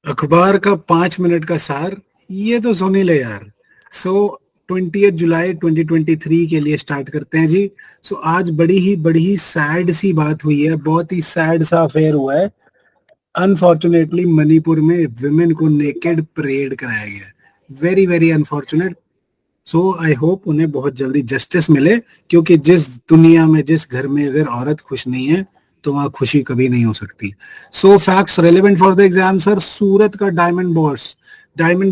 अखबार का 5 मिनट का सार, ये तो सुन ही ले यार। सो 20 जुलाई 2023 के लिए स्टार्ट करते हैं जी। सो आज बड़ी ही सैड सी बात हुई है, बहुत ही सैड सा अफेयर हुआ है। अनफॉर्चुनेटली मणिपुर में विमेन को नेकेड परेड कराया गया है। Very very unfortunate. So I hope उन्हें बहुत जल्दी जस्टिस मिले, क्योंकि जिस दुनिया में, जिस घर में अगर औरत खुश नहीं है तो वहां खुशी कभी नहीं हो सकती। So facts relevant for the exam sir. Surat का डायमंड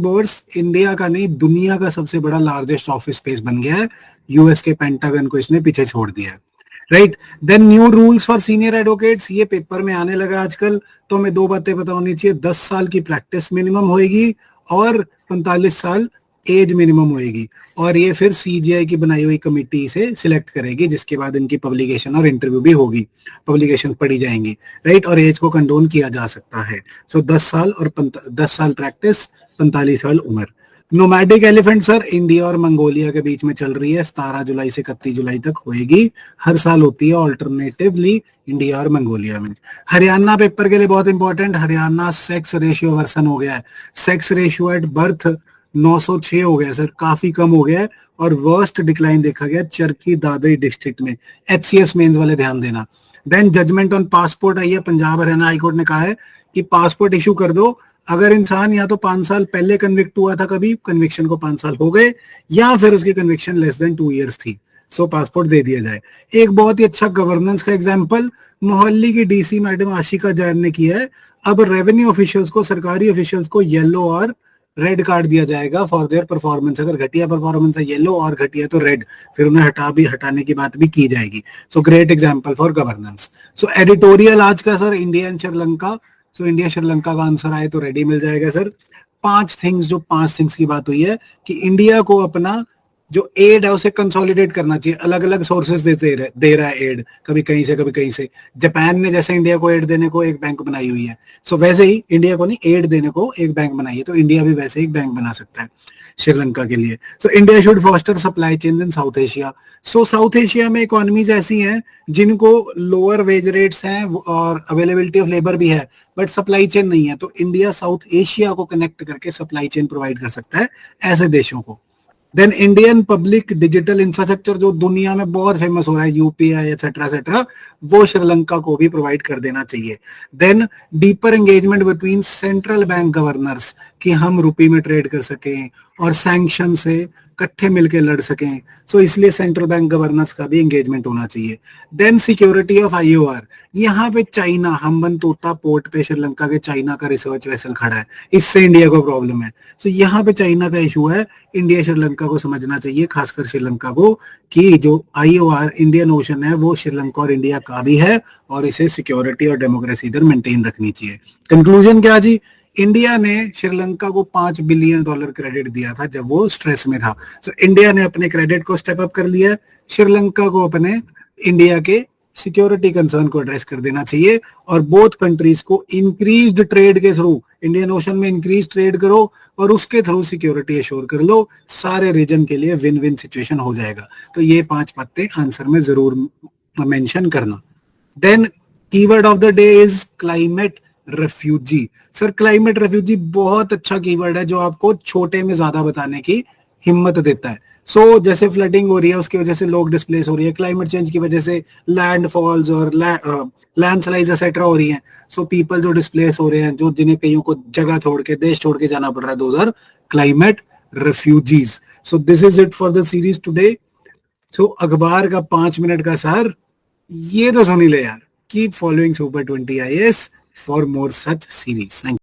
बोर्स इंडिया का नहीं, दुनिया का सबसे बड़ा लार्जेस्ट ऑफिस स्पेस बन गया है। यूएस के पेंटागन को इसने पीछे छोड़ दिया है। Right. Then new rules for senior advocates, ये पेपर में आने लगा आजकल। तो हमें दो बातें पता होनी चाहिए, 10 साल की प्रैक्टिस मिनिमम होएगी और 45 साल एज मिनिमम होएगी। और ये फिर सीजीआई की बनाई हुई कमेटी से सिलेक्ट करेगी, जिसके बाद इनकी पब्लिकेशन और इंटरव्यू भी होगी, पब्लिकेशन पढ़ी जाएंगी। राइट। और एज को कंडोन किया जा सकता है। सो 10 साल और 10 साल प्रैक्टिस, 45 साल उम्र। नोमैडिक एलिफेंट सर इंडिया और मंगोलिया के बीच में चल रही है, 17 जुलाई से 31 जुलाई तक होएगी। हर साल होती है ऑल्टरनेटिवली इंडिया और मंगोलिया में। हरियाणा पेपर के लिए बहुत important, Haryana sex ratio version हो गया है। सेक्स रेशियो एट बर्थ 906 हो गया सर, काफी कम हो गया है। और वर्स्ट डिक्लाइन देखा गया चरखी दादरी डिस्ट्रिक्ट में। एचसीएस मेंस वाले ध्यान देना। देन जजमेंट ऑन पासपोर्ट आई है, पंजाब हरियाणा हाईकोर्ट ने कहा है कि पासपोर्ट इशू कर दो अगर इंसान या तो 5 साल पहले कन्विक्ट हुआ था, कभी कन्विक्शन को 5 साल हो गए, या फिर उसकी कन्विक्शन लेस देन 2 इयर्स थी। सो पासपोर्ट दे दिया जाए। एक बहुत ही अच्छा गवर्नेंस का एग्जांपल मोहाली की डीसी मैडम आशिका जैन ने किया है। अब रेवेन्यू ऑफिशियल्स को, सरकारी ऑफिशियल्स को येलो और रेड कार्ड दिया जाएगा फॉर देयर परफॉर्मेंस। अगर घटिया परफॉर्मेंस है येलो और घटिया तो रेड, फिर उन्हें हटाने की बात भी की जाएगी। So great example for governance. So editorial आज का sir, India and Sri Lanka. So India Sri Lanka का आंसर आए तो रेडी मिल जाएगा सर। 5 थिंग्स की बात हुई है कि इंडिया को अपना जो एड है उसे कंसोलिडेट करना चाहिए। अलग अलग सोर्सेस दे रहा है एड, कभी कहीं से कभी कहीं से। जापान ने जैसे इंडिया को एड देने को एक बैंक बनाई हुई है, सो वैसे ही इंडिया को नहीं, एड देने को एक बैंक बनाई है, तो इंडिया भी वैसे ही एक बैंक बना सकता है श्रीलंका के लिए। So India should foster supply chains in south Asia. So south Asia में इकोनॉमीज ऐसी हैं जिनको लोअर वेज रेट्स हैं और अवेलेबिलिटी ऑफ लेबर भी है, बट सप्लाई चेन नहीं है। तो इंडिया साउथ एशिया को कनेक्ट करके सप्लाई चेन प्रोवाइड कर सकता है ऐसे देशों को। Then Indian public digital infrastructure जो दुनिया में बहुत फेमस हो रहा है, यूपीआई एक्सेट्रा एक्सेट्रा, वो श्रीलंका को भी प्रोवाइड कर देना चाहिए। Then deeper engagement between central bank governors, कि हम रुपी में ट्रेड कर सकें और सैंक्शन से इकट्ठे मिलकर लड़ सकें। सो इसलिए सेंट्रल बैंक गवर्नर्स का भी एंगेजमेंट होना चाहिए। देन सिक्योरिटी ऑफ आईओआर, यहाँ पे चाइना, हम्बनतोता पोर्ट पे श्रीलंका के चाइना का रिसर्च वेसल खड़ा है, इससे इंडिया को प्रॉब्लम है। तो यहाँ पे चाइना का इशू है, इंडिया श्रीलंका को समझना चाहिए, खासकर श्रीलंका को, कि जो आईओआर इंडियन ओशन है वो श्रीलंका और इंडिया का भी है, और इसे सिक्योरिटी और डेमोक्रेसी इधर मेंटेन रखनी चाहिए। कंक्लूजन क्या जी, इंडिया ने श्रीलंका को $5 बिलियन क्रेडिट दिया था जब वो स्ट्रेस में था। सो इंडिया ने अपने क्रेडिट को स्टेप अप कर लिया, श्रीलंका को अपने इंडिया के सिक्योरिटी कंसर्न को एड्रेस कर देना चाहिए। और बोथ कंट्रीज को इंक्रीज्ड ट्रेड के थ्रू, इंडियन ओशन में इंक्रीज ट्रेड करो और उसके थ्रू सिक्योरिटी एश्योर कर लो, सारे रीजन के लिए विन विन सिचुएशन हो जाएगा। तो ये 5 बातें आंसर में जरूर मेंशन करना। Then keyword of the day is climate refugee. Sir climate refugee बहुत अच्छा कीवर्ड है जो आपको छोटे में ज्यादा बताने की हिम्मत देता है। सो जैसे फ्लडिंग हो रही है उसकी वजह से लोग डिस्प्लेस हो रही है, क्लाइमेट चेंज की वजह से लैंडफॉल्स और लैंडस्लाइड्स एक्सेट्रा हो रही हैं। सो पीपल जो डिस्प्लेस हो रहे हैं, जो जिन्हें कईयों को जगह छोड़ के, देश छोड़ के जाना पड़ रहा है, those are climate refugees. So this is it for the series today. So अखबार का 5 मिनट का सार, ये तो सुन ही ले यार। Keep following super 20 IAS for more such series. Thank you.